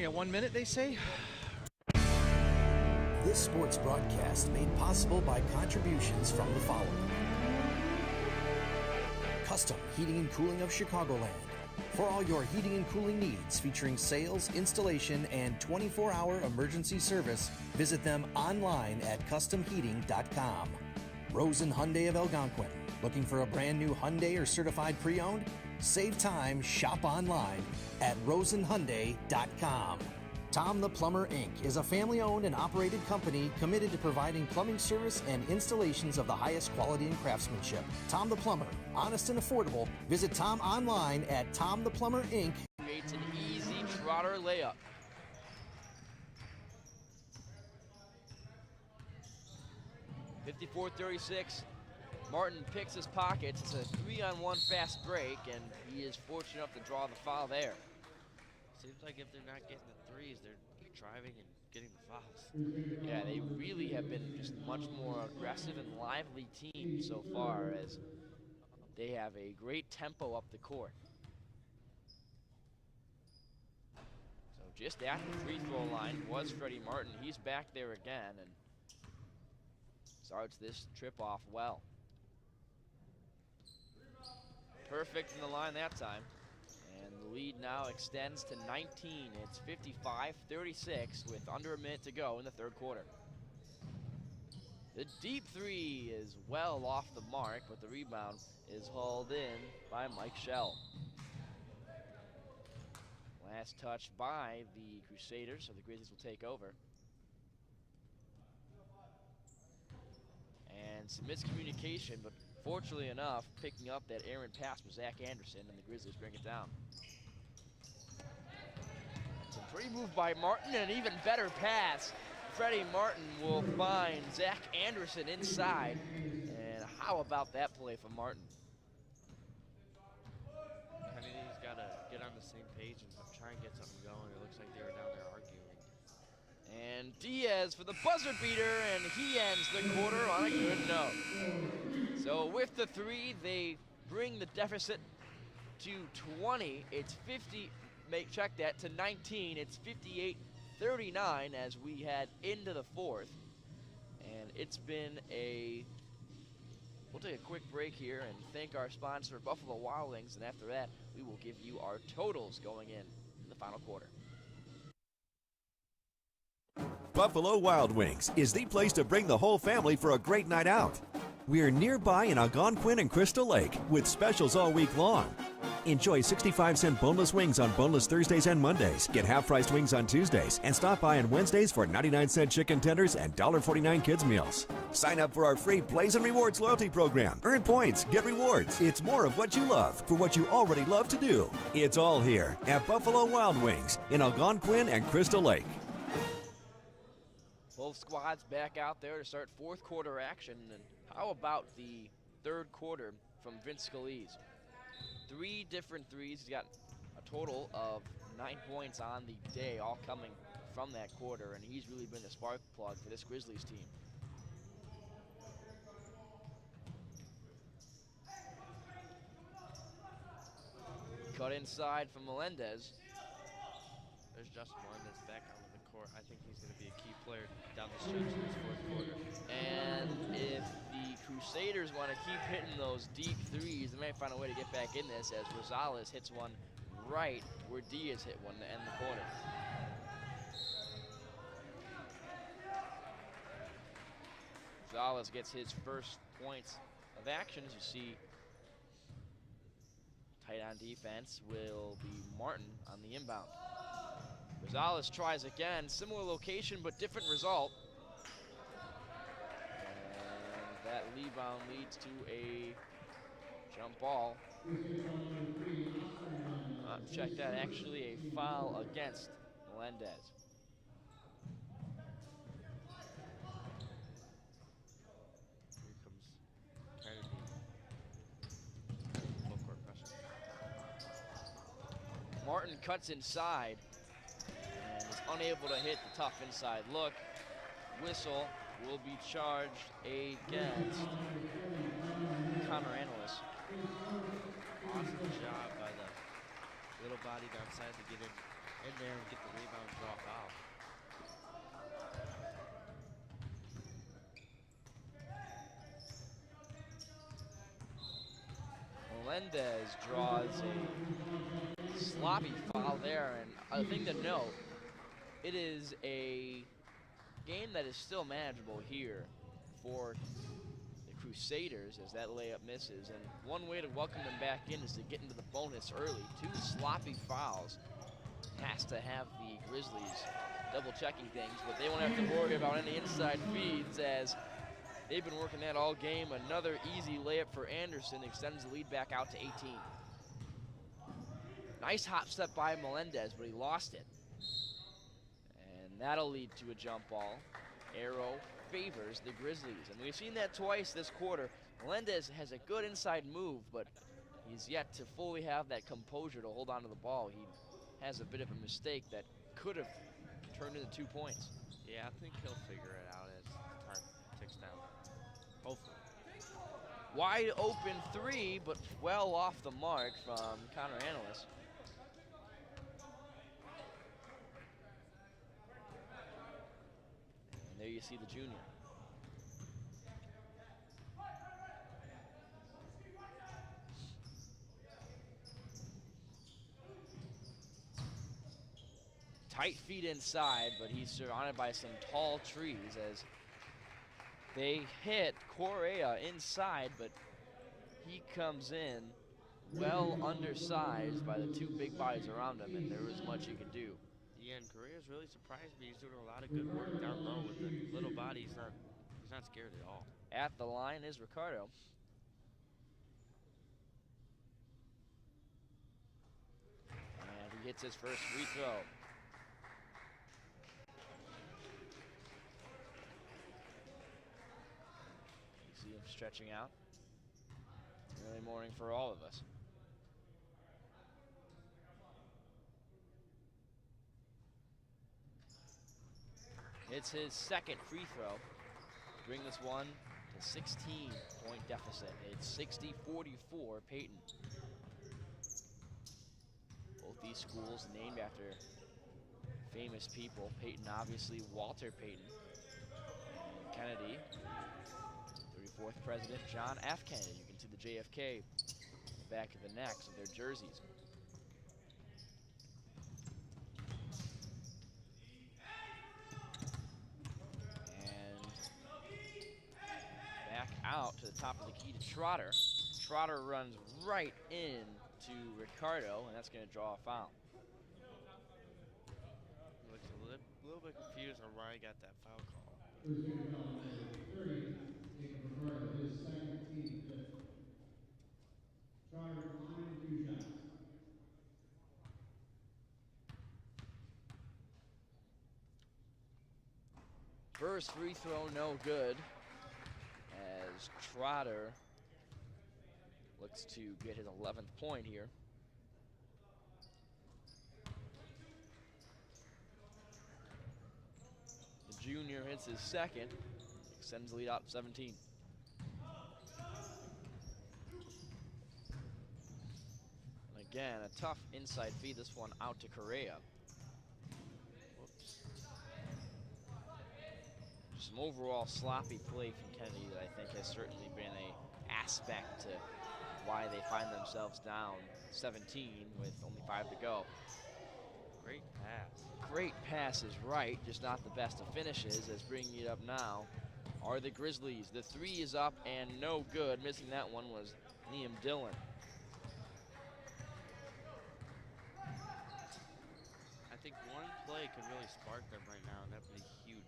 got 1 minute, they say? This sports broadcast made possible by contributions from the following. Custom Heating and Cooling of Chicagoland. For all your heating and cooling needs, featuring sales, installation, and 24-hour emergency service, visit them online at customheating.com. Rosen Hyundai of Algonquin. Looking for a brand new Hyundai or certified pre-owned? Save time, shop online at rosenhyundai.com. Tom the Plumber, Inc. is a family-owned and operated company committed to providing plumbing service and installations of the highest quality and craftsmanship. Tom the Plumber, honest and affordable. Visit Tom online at Tom the Plumber, Inc. Creates an easy Trotter layup. (54-36). Martin picks his pockets. It's a 3-on-1 fast break, and he is fortunate enough to draw the foul there. Seems like if they're not getting the threes, they're driving and getting the fouls. Yeah, they really have been just much more aggressive and lively team so far, as they have a great tempo up the court. So just at the free throw line was Freddie Martin. He's back there again and starts this trip off well. Perfect from the line that time. And the lead now extends to 19. It's 55-36 with under a minute to go in the third quarter. The deep three is well off the mark, but the rebound is hauled in by Mike Schell. Last touch by the Crusaders, so the Grizzlies will take over. And some miscommunication, but fortunately enough, picking up that errant pass was Zach Anderson, and the Grizzlies bring it down. Some pretty move by Martin, and an even better pass. Freddie Martin will find Zach Anderson inside. And how about that play from Martin? Kennedy's got to get on the same page and try and get something going. It looks like they were down there arguing. And Diaz for the buzzer beater, and he ends the quarter on a good note. So with the three, they bring the deficit to 20. It's 50, check that, to 19. It's 58-39 as we head into the fourth. And it's been we'll take a quick break here and thank our sponsor, Buffalo Wild Wings, and after that, we will give you our totals going in the final quarter. Buffalo Wild Wings is the place to bring the whole family for a great night out. We're nearby in Algonquin and Crystal Lake with specials all week long. Enjoy 65-cent boneless wings on boneless Thursdays and Mondays. Get half-priced wings on Tuesdays. And stop by on Wednesdays for 99-cent chicken tenders and $1.49 kids meals. Sign up for our free Plays and Rewards loyalty program. Earn points, get rewards. It's more of what you love for what you already love to do. It's all here at Buffalo Wild Wings in Algonquin and Crystal Lake. Both squads back out there to start fourth quarter action. And how about the third quarter from Vince Scalise? 3 different threes. He's got a total of 9 points on the day, all coming from that quarter, and he's really been the spark plug for this Grizzlies team. Cut inside from Melendez. There's Justin Melendez back onto the court. I think he's going to be a key player down the stretch in this fourth quarter. And if the Crusaders want to keep hitting those deep threes, they might find a way to get back in this as Rosales hits one right where Diaz hit one to end the quarter. Rosales gets his first points of action. As you see, tight on defense will be Martin on the inbound. Rosales tries again, similar location but different result. And that rebound leads to a jump ball. Check that, actually a foul against Melendez. Here comes Kennedy. Full court pressure. Martin cuts inside and is unable to hit the tough inside look. Whistle will be charged against Connor Analyst. Awesome job by the little body downside to get in in there and get the rebound and draw a foul. Melendez draws a sloppy foul there, and a thing to note, it is a game that is still manageable here for the Crusaders as that layup misses, and one way to welcome them back in is to get into the bonus early. 2 sloppy fouls has to have the Grizzlies double checking things, but they won't have to worry about any inside feeds as they've been working that all game. Another easy layup for Anderson extends the lead back out to 18. Nice hop step by Melendez, but he lost it. And that'll lead to a jump ball. Arrow favors the Grizzlies, and we've seen that twice this quarter. Melendez has a good inside move, but he's yet to fully have that composure to hold on to the ball. He has a bit of a mistake that could have turned into 2 points. Yeah, I think he'll figure it out as time ticks down. Hopefully. Wide open 3, but well off the mark from Connor Analyst. And there you see the junior. Tight feet inside, but he's surrounded by some tall trees as they hit Correa inside, but he comes in well undersized by the 2 big bodies around him, and there was much he could do. Yeah, and Correa's really surprised me. He's doing a lot of good work down low with the little body. He's not scared at all. At the line is Ricardo. And he hits his first free throw. You see him stretching out. Early morning for all of us. It's his second free throw to bring this one to 16-point deficit. It's 60-44 Payton. Both these schools named after famous people. Payton, obviously, Walter Payton. And Kennedy, 34th president, John F. Kennedy. You can see the JFK on the back of the necks of their jerseys. Out to the top of the key to Trotter. Trotter runs right into Ricardo, and that's going to draw a foul. Looks a little bit confused on why he got that foul call. First free throw, no good. As Trotter looks to get his 11th point here. The junior hits his second, extends the lead out to 17. And again, a tough inside feed, this one out to Correa. Whoops. Some overall sloppy play from Kennedy that I think has certainly been an aspect to why they find themselves down 17 with only 5 to go. Great pass. Great pass is right, just not the best of finishes, as bringing it up now are the Grizzlies. The 3 is up and no good. Missing that one was Liam Dillon. I think one play could really spark them right now, and that would be huge.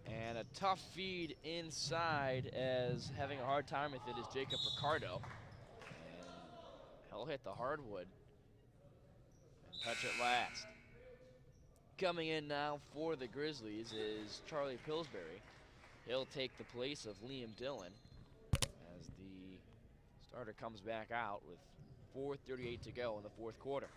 And a tough feed inside, as having a hard time with it is Jacob Ricardo. And he'll hit the hardwood and touch it last. Coming in now for the Grizzlies is Charlie Pillsbury. He'll take the place of Liam Dillon as the starter comes back out with 4:38 to go in the 4th quarter.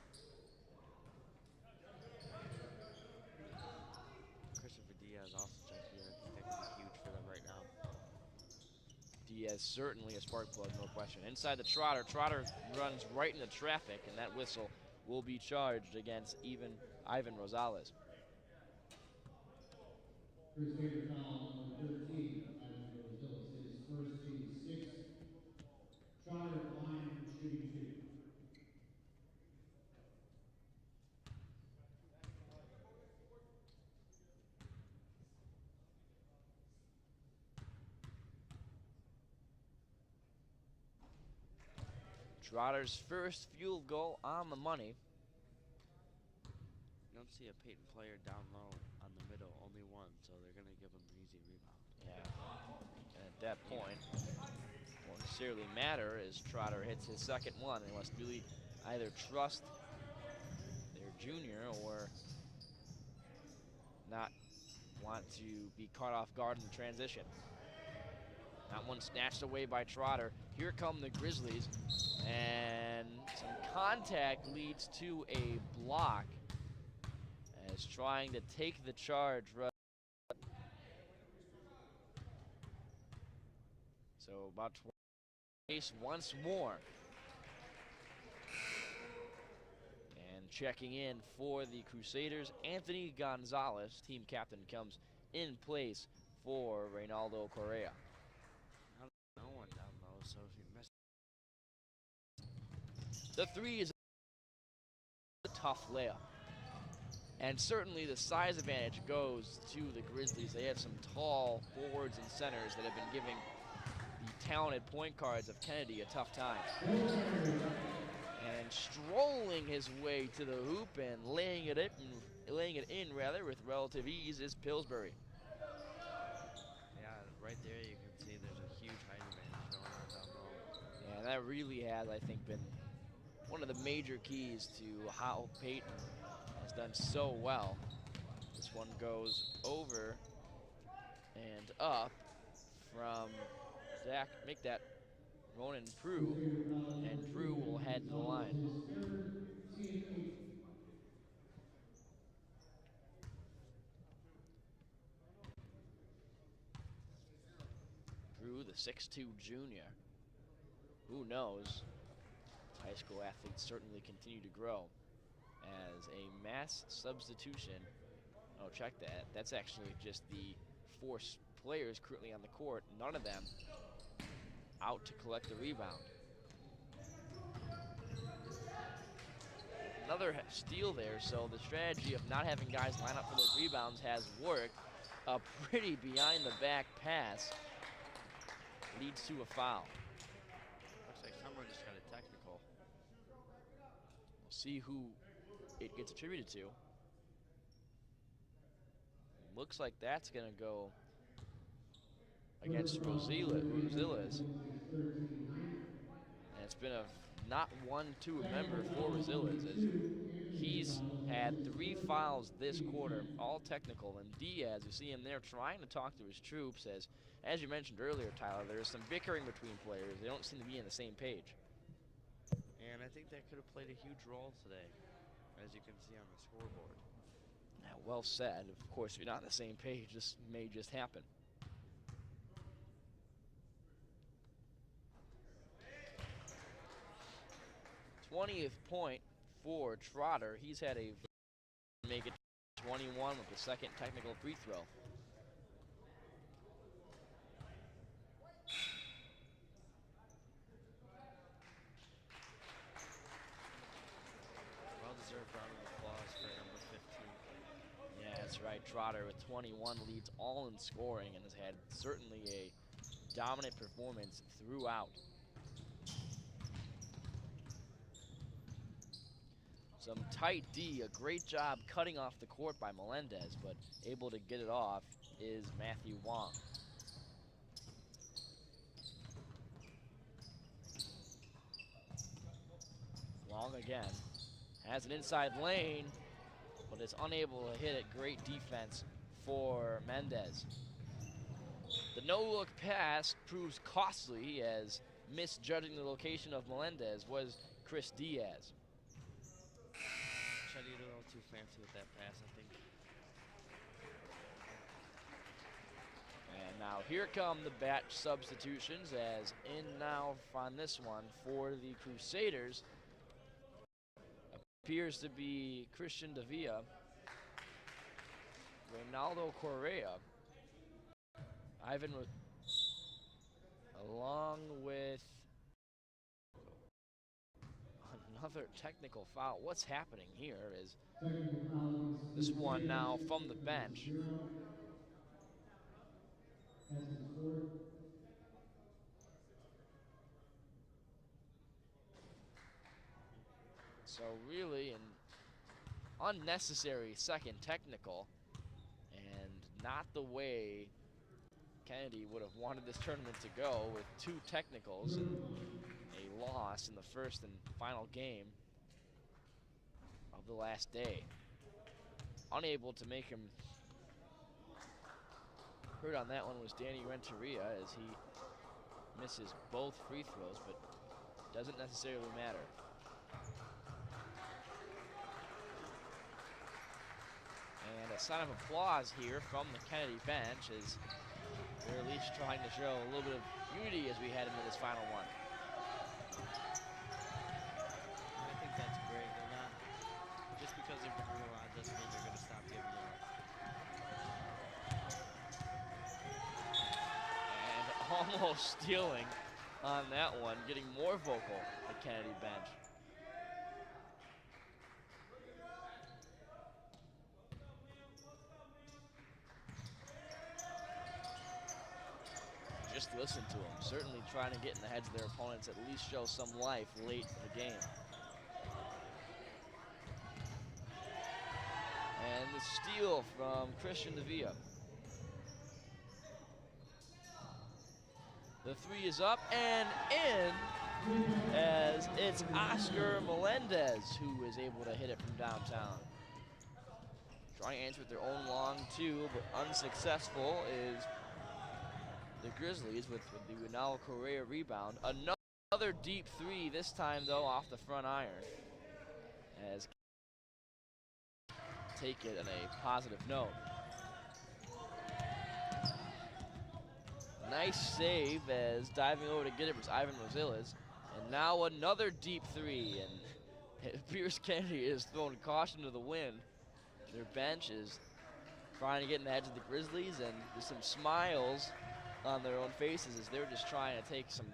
Diaz certainly a spark plug, no question. Inside the Trotter. Trotter runs right into traffic, and that whistle will be charged against Ivan Rosales. Crusader foul number 13, Ivan Rosales, his first team 6. Trotter line shooting 2. Trotter's first field goal on the money. You don't see a Payton player down low on the middle, only one, so they're going to give him an easy rebound. Yeah, and at that point, won't necessarily matter as Trotter hits his second one. They must really either trust their junior or not want to be caught off guard in the transition. That one snatched away by Trotter. Here come the Grizzlies, and some contact leads to a block as trying to take the charge. So about 20 pace once more. And checking in for the Crusaders, Anthony Gonzalez, team captain, comes in place for Reynaldo Correa. No one down low, so if you miss. The three is a tough layup. And certainly the size advantage goes to the Grizzlies. They have some tall forwards and centers that have been giving the talented point guards of Kennedy a tough time. And strolling his way to the hoop and laying it in with relative ease is Pillsbury. Yeah, right there you can see there's a huge height advantage going on down low. Yeah, that really has, I think, been one of the major keys to how Payton has done so well. This one goes over and up from Zach. Make that Ronan Prue, and Prue will head to the line. Prue, the 6'2" junior. Who knows? High school athletes certainly continue to grow. As a mass substitution, oh, check that. That's actually just the 4 players currently on the court, none of them out to collect the rebound. Another steal there, so the strategy of not having guys line up for those rebounds has worked. A pretty behind the back pass leads to a foul. Looks like someone just got a technical. We'll see who it gets attributed to. Looks like that's gonna go against Rosillas. And it's been a not 1-2 member for Rosillas, as he's had 3 fouls this quarter, all technical. And Diaz, you see him there trying to talk to his troops, as you mentioned earlier, Tyler, there's some bickering between players. They don't seem to be on the same page. And I think that could have played a huge role today, as you can see on the scoreboard. Yeah, well said. Of course, if you're not on the same page, this may just happen. th point for Trotter. He's had a make it 21 with the second technical free throw. Well-deserved round of applause for number 15. Yeah, that's right. Trotter with 21 leads all in scoring and has had certainly a dominant performance throughout. Some tight D, a great job cutting off the court by Melendez, but able to get it off is Matthew Wong. Wong again, has an inside lane, but is unable to hit it. Great defense for Mendez. The no-look pass proves costly, as misjudging the location of Melendez was Chris Diaz. Tried to get a little too fancy with that pass, I think. And now here come the batch substitutions, as in now on this one for the Crusaders. appears to be Christian Davia, Ronaldo Correa, Ivan, along with another technical foul. What's happening here is this one now from the bench. So really an unnecessary second technical, and not the way Kennedy would have wanted this tournament to go, with 2 technicals and a loss in the first and final game of the last day. Unable to make him hurt on that one was Danny Renteria, as he misses both free throws, but doesn't necessarily matter. And a sign of applause here from the Kennedy bench, as they're at least trying to show a little bit of unity as we head into this final one. I think that's great. They're not, just because they're down a lot doesn't mean they're going to stop giving it up. And almost stealing on that one, getting more vocal, the Kennedy bench. Just listen to them, certainly trying to get in the heads of their opponents, at least show some life late in the game. And the steal from Christian Davia. The 3 is up and in, as it's Oscar Melendez who is able to hit it from downtown. Trying to answer with their own long 2, but unsuccessful is the Grizzlies with the Ronaldo Correa rebound. Another deep 3, this time though off the front iron, as take it on a positive note. Nice save, as diving over to get it was Ivan Rosales. And now another deep 3, and it appears Kennedy is throwing caution to the wind. Their bench is trying to get in the heads of the Grizzlies, and there's some smiles on their own faces as they're just trying to take some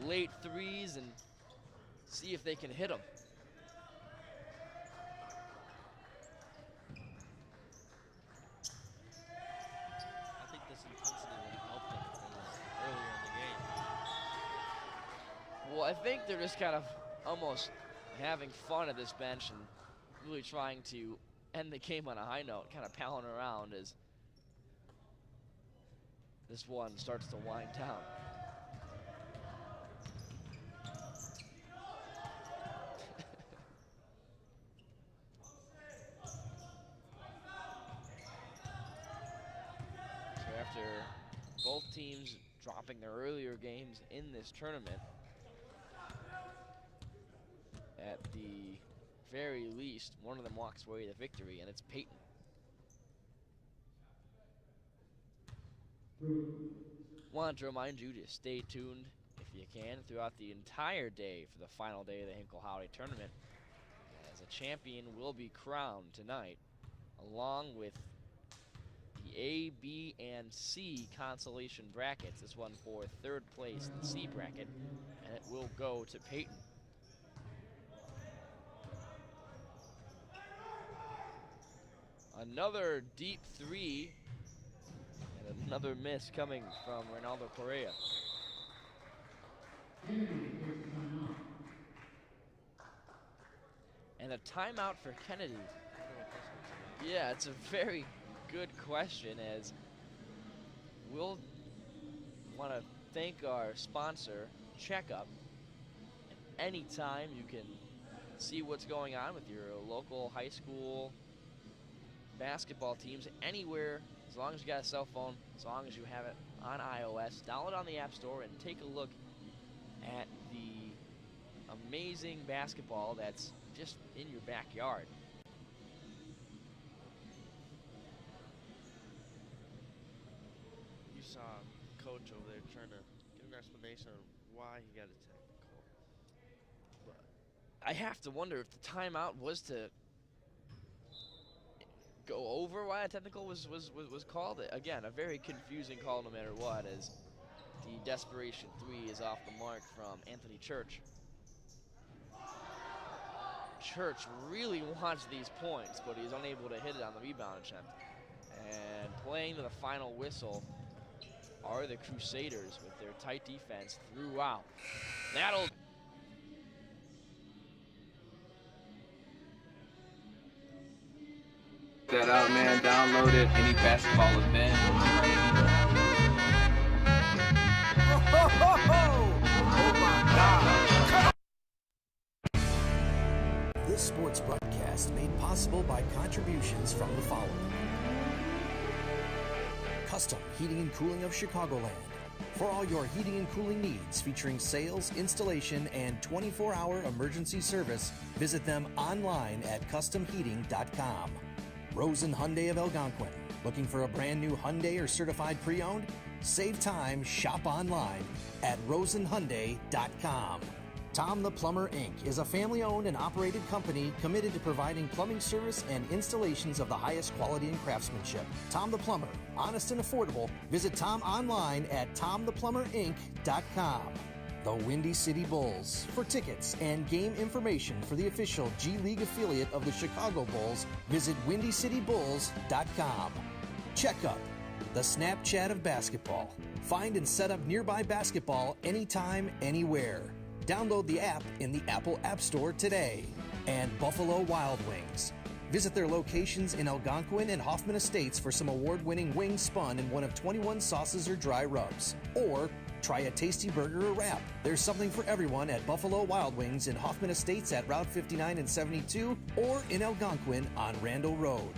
late 3s and see if they can hit them. I think this intensity would have helped them if it was earlier in the game. Well, I think they're just kind of almost having fun at this bench and really trying to end the game on a high note, kind of palling around as this one starts to wind down. So after both teams dropping their earlier games in this tournament, at the very least, one of them walks away with a victory, and it's Payton. Want to remind you to stay tuned, if you can, throughout the entire day for the final day of the Hinkle Holiday Tournament, as a champion will be crowned tonight, along with the A, B, and C consolation brackets. This one for 3rd place in the C bracket, and it will go to Payton. Another deep 3, and another miss coming from Ronaldo Correa. And a timeout for Kennedy. Yeah, it's a very good question, as we'll want to thank our sponsor, Checkup. And anytime you can see what's going on with your local high school basketball teams, anywhere, as long as you got a cell phone, as long as you have it on iOS, download on the App Store and take a look at the amazing basketball that's just in your backyard. You saw coach over there trying to get an explanation on why he got a technical. But I have to wonder if the timeout was to go over why a technical was called. Again, a very confusing call no matter what, as the desperation three is off the mark from Anthony Church. Church really wants these points, but he's unable to hit it on the rebound attempt. And playing to the final whistle are the Crusaders with their tight defense throughout. That'll that out, man. Download it. Any basketball event. Oh my God! This sports broadcast made possible by contributions from the following: Custom Heating and Cooling of Chicagoland. For all your heating and cooling needs, featuring sales, installation, and 24-hour emergency service, visit them online at customheating.com. Rosen Hyundai of Algonquin. Looking for a brand new Hyundai or certified pre-owned? Save time, shop online at rosenhyundai.com. Tom the Plumber Inc. is a family-owned and operated company committed to providing plumbing service and installations of the highest quality and craftsmanship. Tom the Plumber, honest and affordable. Visit Tom online at tomtheplumberinc.com. The Windy City Bulls. For tickets and game information for the official G League affiliate of the Chicago Bulls, visit windycitybulls.com. Checkup, the Snapchat of basketball. Find and set up nearby basketball anytime, anywhere. Download the app in the Apple App Store today. And Buffalo Wild Wings. Visit their locations in Algonquin and Hoffman Estates for some award-winning wings spun in one of 21 sauces or dry rubs. Or try a tasty burger or wrap. There's something for everyone at Buffalo Wild Wings in Hoffman Estates at Route 59 and 72 or in Algonquin on Randall Road.